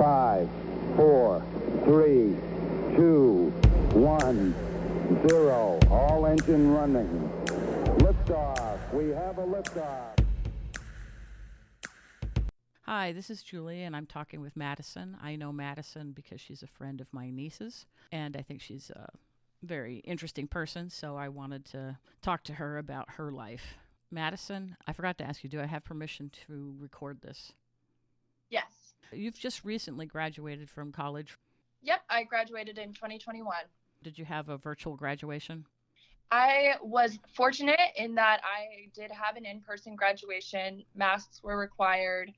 5, 4, 3, 2, 1, 0. All engine running. Liftoff. We have a liftoff. Hi, this is Julie, and I'm talking with Madison. I know Madison because she's a friend of my niece's, and I think she's a very interesting person, so I wanted to talk to her about her life. Madison, I forgot to ask you, do I have permission to record this? Yes. You've just recently graduated from college. Yep, I graduated in 2021. Did you have a virtual graduation? I was fortunate in that I did have an in-person graduation. Masks were required,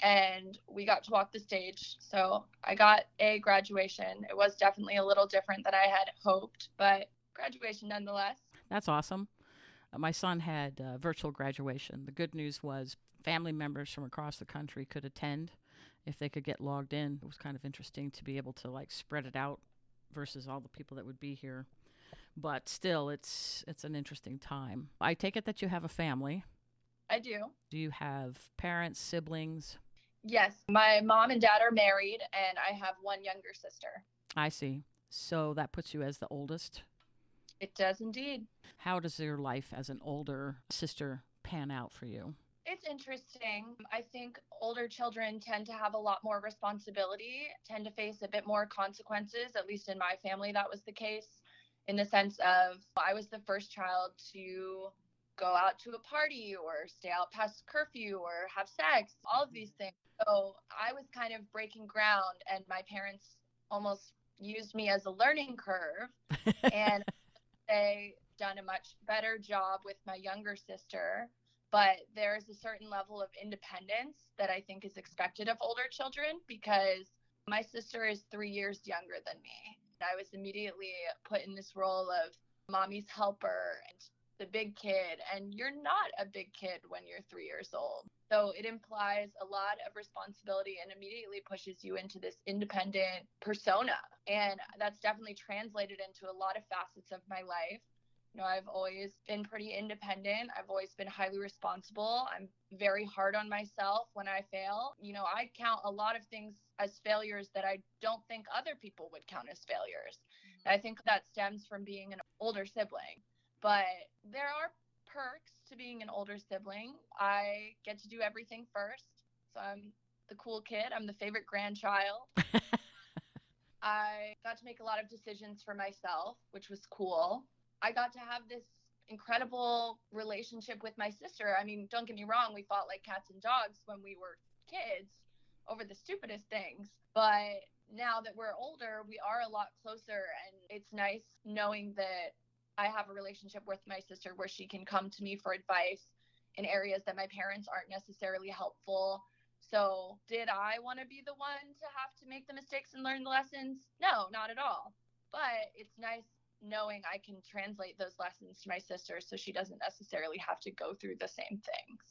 and we got to walk the stage. So I got a graduation. It was definitely a little different than I had hoped, but graduation nonetheless. That's awesome. My son had a virtual graduation. The good news was family members from across the country could attend if they could get logged in. It was kind of interesting to be able to spread it out versus all the people that would be here. But still, it's an interesting time. I take it that you have a family. I do. Do you have parents, siblings? Yes, my mom and dad are married, and I have one younger sister. I see. So that puts you as the oldest? It does indeed. How does your life as an older sister pan out for you? It's interesting. I think older children tend to have a lot more responsibility, tend to face a bit more consequences. At least in my family, that was the case, in the sense of I was the first child to go out to a party or stay out past curfew or have sex, all of these things. So I was kind of breaking ground, and my parents almost used me as a learning curve. And they done a much better job with my younger sister, but there's a certain level of independence that I think is expected of older children, because my sister is 3 years younger than me. I was immediately put in this role of mommy's helper and the big kid, and you're not a big kid when you're 3 years old. So it implies a lot of responsibility and immediately pushes you into this independent persona. And that's definitely translated into a lot of facets of my life. You know, I've always been pretty independent. I've always been highly responsible. I'm very hard on myself when I fail. You know, I count a lot of things as failures that I don't think other people would count as failures. And I think that stems from being an older sibling. But there are perks to being an older sibling. I get to do everything first. So I'm the cool kid. I'm the favorite grandchild. I got to make a lot of decisions for myself, which was cool. I got to have this incredible relationship with my sister. I mean, don't get me wrong, we fought like cats and dogs when we were kids over the stupidest things. But now that we're older, we are a lot closer. And it's nice knowing that I have a relationship with my sister where she can come to me for advice in areas that my parents aren't necessarily helpful. So did I want to be the one to have to make the mistakes and learn the lessons? No, not at all. But it's nice knowing I can translate those lessons to my sister so she doesn't necessarily have to go through the same things.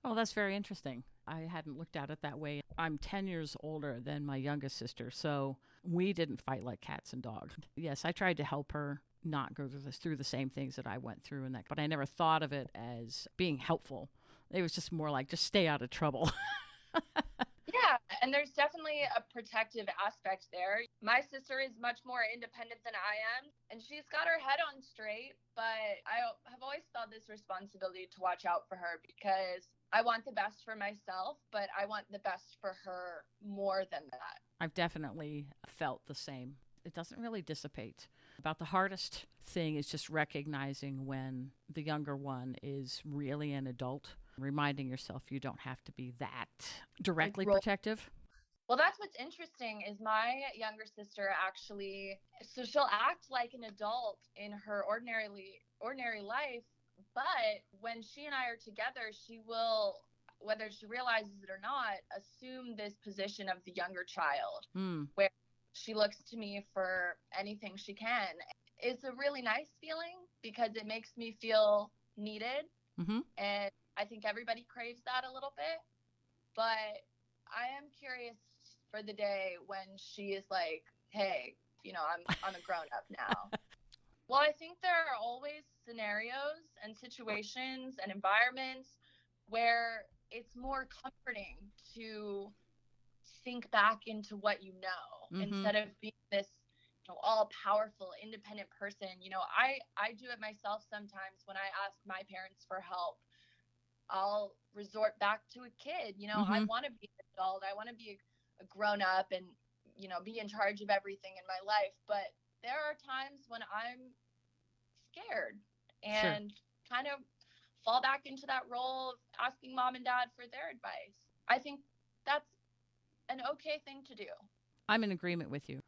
Oh, that's very interesting. I hadn't looked at it that way. I'm 10 years older than my youngest sister, so we didn't fight like cats and dogs. Yes, I tried to help her not go through the same things that I went through, but I never thought of it as being helpful. It was just more like, just stay out of trouble. Yeah, and there's definitely a protective aspect there. My sister is much more independent than I am, and she's got her head on straight, but I have always felt this responsibility to watch out for her, because I want the best for myself, but I want the best for her more than that. I've definitely felt the same. It doesn't really dissipate. About the hardest thing is just recognizing when the younger one is really an adult, reminding yourself you don't have to be that directly protective. Well, that's what's interesting is my younger sister actually, so she'll act like an adult in her ordinary life, but when she and I are together, she will, whether she realizes it or not, assume this position of the younger child, where she looks to me for anything she can. It's a really nice feeling because it makes me feel needed. Mm-hmm. And I think everybody craves that a little bit. But I am curious for the day when she is like, hey, you know, I'm a grown up now. Well, I think there are always scenarios and situations and environments where it's more comforting to think back into what you know instead of being this all powerful, independent person. I do it myself sometimes when I ask my parents for help. I'll resort back to a kid. I want to be an adult. I want to be a grown up and, be in charge of everything in my life. But there are times when I'm scared and kind of fall back into that role of asking mom and dad for their advice. I think that's an okay thing to do. I'm in agreement with you.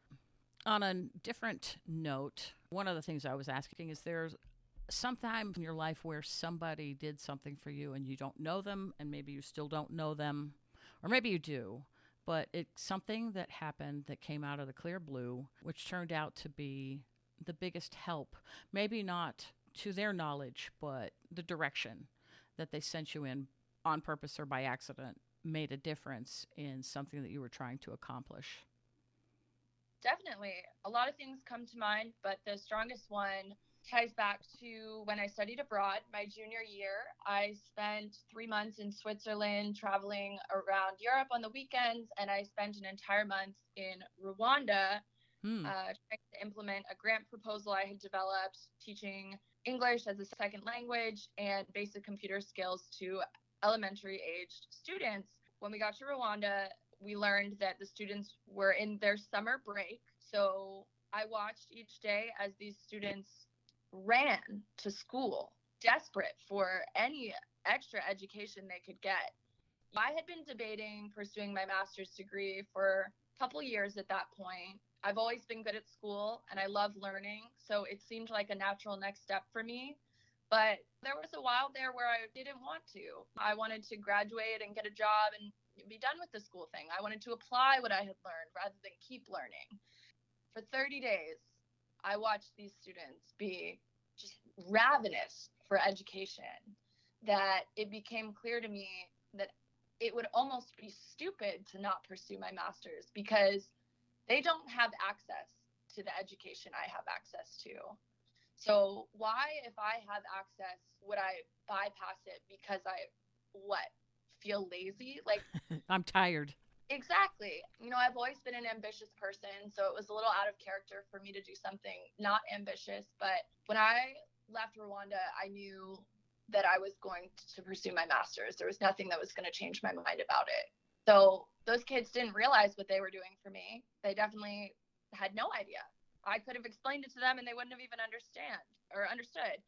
On a different note, one of the things I was asking is there's sometime in your life where somebody did something for you and you don't know them, and maybe you still don't know them, or maybe you do, but it's something that happened that came out of the clear blue, which turned out to be the biggest help. Maybe not to their knowledge, but the direction that they sent you in on purpose or by accident made a difference in something that you were trying to accomplish. Definitely. A lot of things come to mind, but the strongest one ties back to when I studied abroad. My junior year, I spent 3 months in Switzerland traveling around Europe on the weekends, and I spent an entire month in Rwanda trying to implement a grant proposal I had developed, teaching English as a second language and basic computer skills to elementary aged students. When we got to Rwanda, we learned that the students were in their summer break. So I watched each day as these students ran to school, desperate for any extra education they could get. I had been debating pursuing my master's degree for a couple years at that point. I've always been good at school and I love learning, so it seemed like a natural next step for me. But there was a while there where I didn't want to. I wanted to graduate and get a job and be done with the school thing. I wanted to apply what I had learned rather than keep learning. For 30 days, I watched these students be just ravenous for education, that it became clear to me that it would almost be stupid to not pursue my master's because they don't have access to the education I have access to. So why, if I have access, would I bypass it because I feel lazy? Like, I'm tired. Exactly. I've always been an ambitious person, so it was a little out of character for me to do something not ambitious. But when I left Rwanda, I knew that I was going to pursue my master's. There was nothing that was going to change my mind about it. So those kids didn't realize what they were doing for me. They definitely had no idea. I could have explained it to them and they wouldn't have even understood.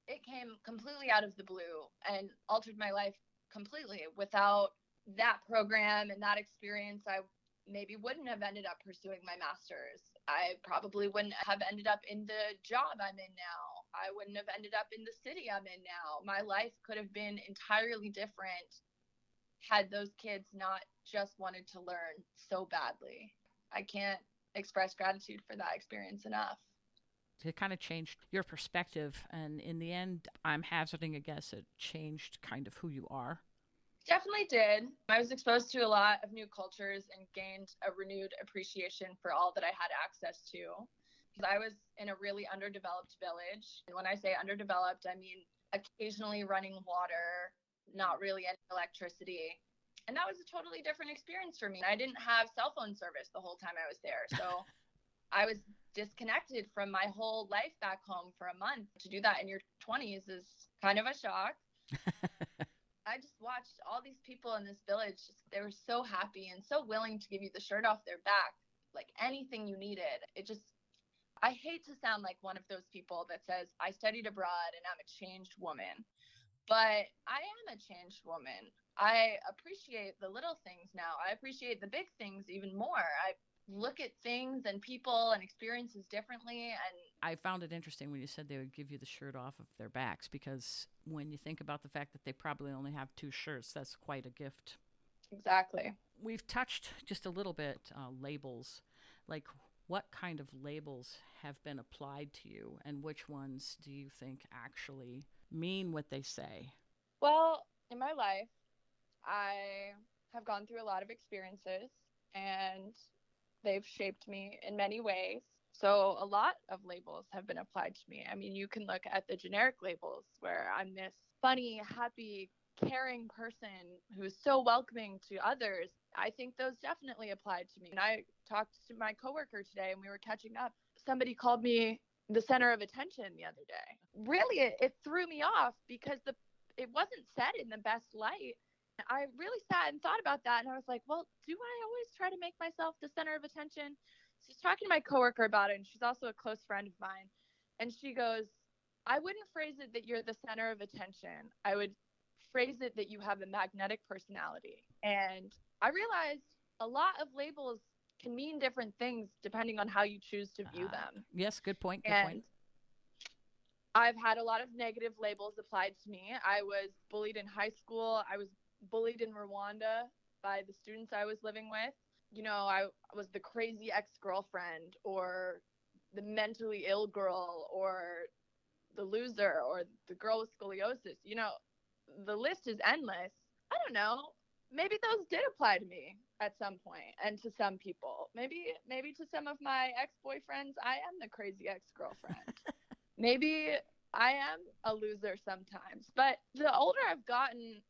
It came completely out of the blue and altered my life completely. Without that program and that experience, I maybe wouldn't have ended up pursuing my master's. I probably wouldn't have ended up in the job I'm in now. I wouldn't have ended up in the city I'm in now. My life could have been entirely different had those kids not just wanted to learn so badly. I can't express gratitude for that experience enough. It kind of changed your perspective, and in the end, I'm hazarding a guess, it changed kind of who you are. Definitely did. I was exposed to a lot of new cultures and gained a renewed appreciation for all that I had access to. Because I was in a really underdeveloped village. And when I say underdeveloped, I mean occasionally running water, not really any electricity. And that was a totally different experience for me. I didn't have cell phone service the whole time I was there. So I was disconnected from my whole life back home for a month. To do that in your 20s is kind of a shock. I just watched all these people in this village. They were so happy and so willing to give you the shirt off their back, like anything you needed. I hate to sound like one of those people that says, I studied abroad and I'm a changed woman, but I am a changed woman. I appreciate the little things now. I appreciate the big things even more. I look at things and people and experiences differently. And I found it interesting when you said they would give you the shirt off of their backs, because when you think about the fact that they probably only have 2 shirts, that's quite a gift. Exactly. We've touched just a little bit labels. Like, what kind of labels have been applied to you, and which ones do you think actually mean what they say? Well, in my life, I have gone through a lot of experiences, and they've shaped me in many ways. So a lot of labels have been applied to me. I mean, you can look at the generic labels where I'm this funny, happy, caring person who's so welcoming to others. I think those definitely applied to me. And I talked to my coworker today and we were catching up. Somebody called me the center of attention the other day. Really, it threw me off because it wasn't said in the best light. I really sat and thought about that, and I was like, well, do I always try to make myself the center of attention? So I was talking to my coworker about it, and she's also a close friend of mine. And she goes, I wouldn't phrase it that you're the center of attention. I would phrase it that you have a magnetic personality. And I realized a lot of labels can mean different things depending on how you choose to view them. Yes, good point. Good and point. I've had a lot of negative labels applied to me. I was bullied in high school. I was bullied in Rwanda by the students I was living with. You know, I was the crazy ex-girlfriend or the mentally ill girl or the loser or the girl with scoliosis. You know, the list is endless. I don't know. Maybe those did apply to me at some point and to some people. Maybe to some of my ex-boyfriends, I am the crazy ex-girlfriend. Maybe I am a loser sometimes. But the older I've gotten,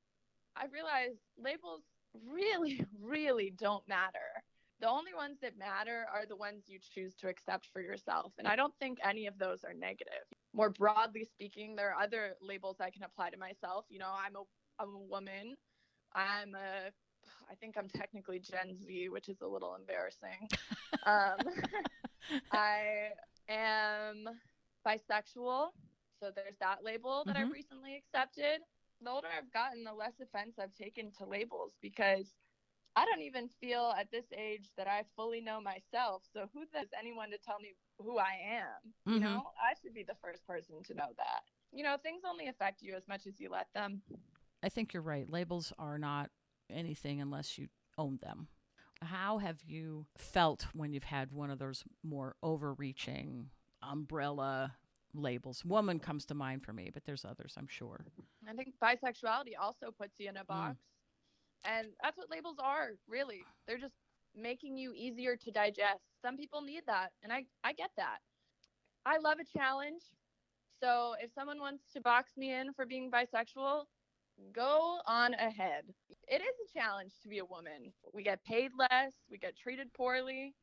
I realize labels really, really don't matter. The only ones that matter are the ones you choose to accept for yourself. And I don't think any of those are negative. More broadly speaking, there are other labels I can apply to myself. You know, I'm a woman. I think I'm technically Gen Z, which is a little embarrassing. I am bisexual. So there's that label that I've recently accepted. The older I've gotten, the less offense I've taken to labels because I don't even feel at this age that I fully know myself. So who is anyone to tell me who I am? You know, I should be the first person to know that. You know, things only affect you as much as you let them. I think you're right. Labels are not anything unless you own them. How have you felt when you've had one of those more overreaching umbrella labels? Woman comes to mind for me, but there's others, I'm sure. I think bisexuality also puts you in a box. And that's what labels are, really. They're just making you easier to digest. Some people need that, and I get that. I love a challenge. So if someone wants to box me in for being bisexual, go on ahead. It is a challenge to be a woman. We get paid less, we get treated poorly.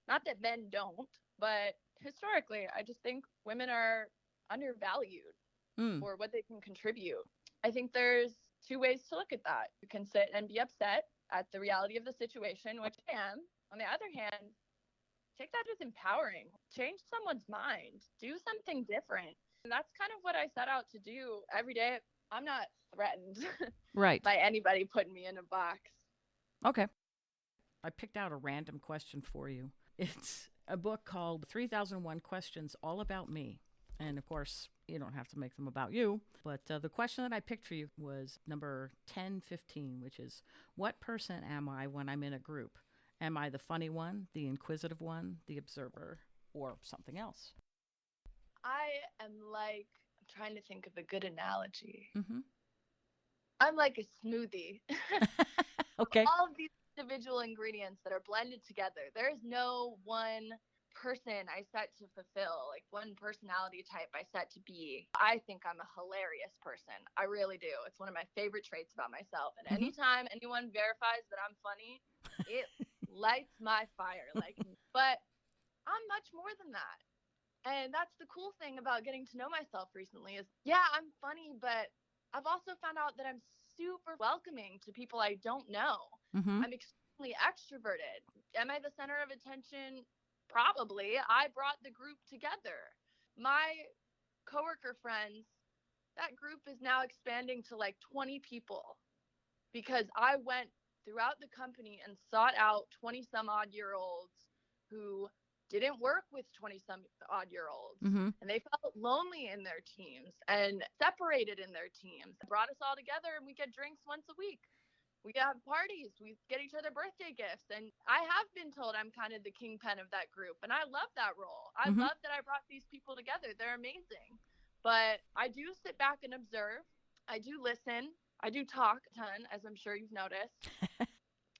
Not that men don't, but historically, I just think women are undervalued for what they can contribute. I think there's two ways to look at that. You can sit and be upset at the reality of the situation, which I am. On the other hand, take that as empowering. Change someone's mind. Do something different. And that's kind of what I set out to do every day. I'm not threatened by anybody putting me in a box. Okay. I picked out a random question for you. It's a book called 3001 Questions All About Me. And of course, you don't have to make them about you. But the question that I picked for you was number 1015, which is, what person am I when I'm in a group? Am I the funny one, the inquisitive one, the observer, or something else? I am I'm trying to think of a good analogy. I'm like a smoothie. Okay. All of these individual ingredients that are blended together. There is no one person I set to fulfill, like one personality type I set to be. I think I'm a hilarious person. I really do. It's one of my favorite traits about myself. And anytime anyone verifies that I'm funny, it lights my fire. But I'm much more than that. And that's the cool thing about getting to know myself recently is, yeah, I'm funny, but I've also found out that I'm super welcoming to people I don't know. I'm extremely extroverted. Am I the center of attention? Probably. I brought the group together. My coworker friends, that group is now expanding to like 20 people because I went throughout the company and sought out 20 some odd year olds who didn't work with 20 some odd year olds and they felt lonely in their teams and separated in their teams. It brought us all together and we get drinks once a week. We have parties, we get each other birthday gifts. And I have been told I'm kind of the kingpin of that group. And I love that role. I love that I brought these people together. They're amazing. But I do sit back and observe. I do listen. I do talk a ton, as I'm sure you've noticed.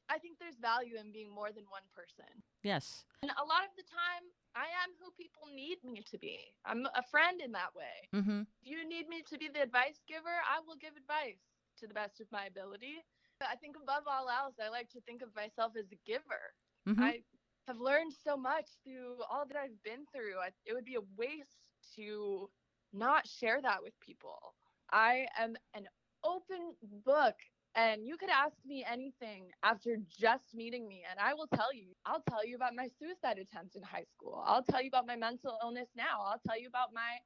I think there's value in being more than one person. Yes. And a lot of the time, I am who people need me to be. I'm a friend in that way. If you need me to be the advice giver, I will give advice to the best of my ability. I think above all else, I like to think of myself as a giver. Mm-hmm. I have learned so much through all that I've been through. It would be a waste to not share that with people. I am an open book, and you could ask me anything after just meeting me, and I will tell you. I'll tell you about my suicide attempt in high school. I'll tell you about my mental illness now. I'll tell you about my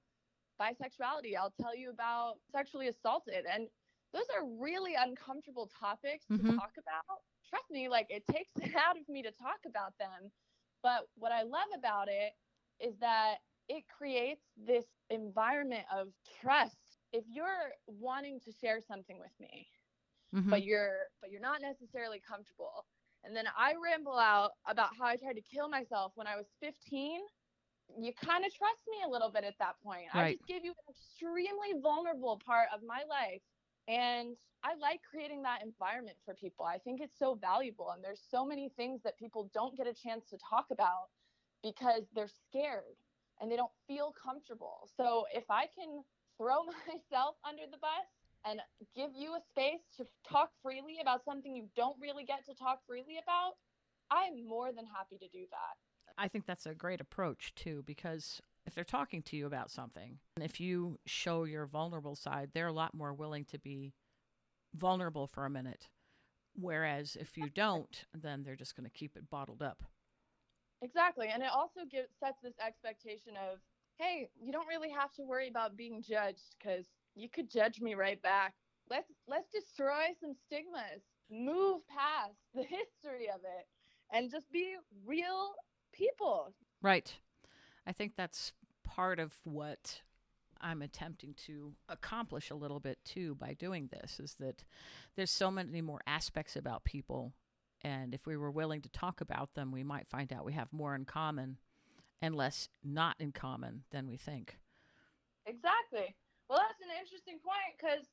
bisexuality. I'll tell you about sexually assaulted. And those are really uncomfortable topics to Mm-hmm. talk about. Trust me, like it takes it out of me to talk about them. But what I love about it is that it creates this environment of trust. If you're wanting to share something with me, Mm-hmm. but you're not necessarily comfortable, and then I ramble out about how I tried to kill myself when I was 15, you kind of trust me a little bit at that point. I Right. just gave you an extremely vulnerable part of my life. And I like creating that environment for people. I think it's so valuable. And there's so many things that people don't get a chance to talk about because they're scared and they don't feel comfortable. So if I can throw myself under the bus and give you a space to talk freely about something you don't really get to talk freely about, I'm more than happy to do that. I think that's a great approach too, because if they're talking to you about something, and if you show your vulnerable side, they're a lot more willing to be vulnerable for a minute. Whereas if you don't, then they're just going to keep it bottled up. Exactly. And it also sets this expectation of, hey, you don't really have to worry about being judged because you could judge me right back. Let's destroy some stigmas, move past the history of it, and just be real people. Right. I think that's part of what I'm attempting to accomplish a little bit too by doing this, is that there's so many more aspects about people. And if we were willing to talk about them, we might find out we have more in common and less not in common than we think. Exactly. Well, that's an interesting point because,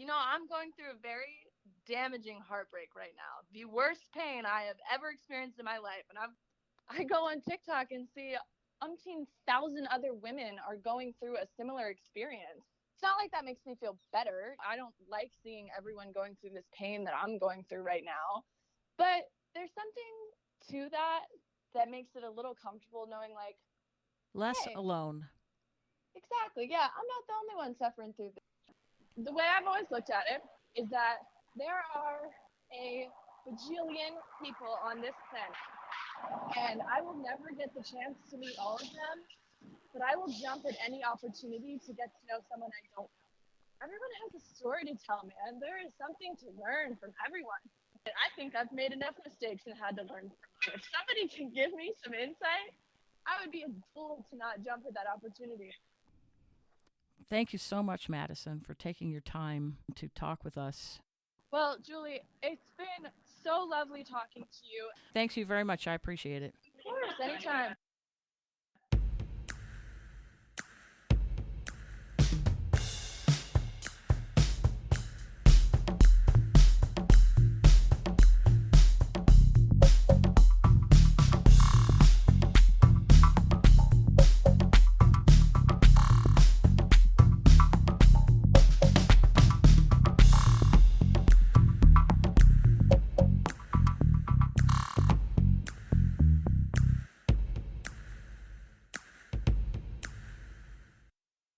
I'm going through a very damaging heartbreak right now. The worst pain I have ever experienced in my life. And I go on TikTok and see umpteen thousand other women are going through a similar experience. It's not like that makes me feel better. I don't like seeing everyone going through this pain that I'm going through right now. But there's something to that makes it a little comfortable knowing, like, Less hey, alone. exactly. Yeah, I'm not the only one suffering through this. The way I've always looked at it is that there are a bajillion people on this planet, and I will never get the chance to meet all of them, but I will jump at any opportunity to get to know someone I don't know. Everyone has a story to tell, man. There is something to learn from everyone. I think I've made enough mistakes and had to learn from them. If somebody can give me some insight, I would be a fool to not jump at that opportunity. Thank you so much, Madison, for taking your time to talk with us. Well, Julie, it's been so lovely talking to you. Thanks you very much. I appreciate it. Of course, anytime.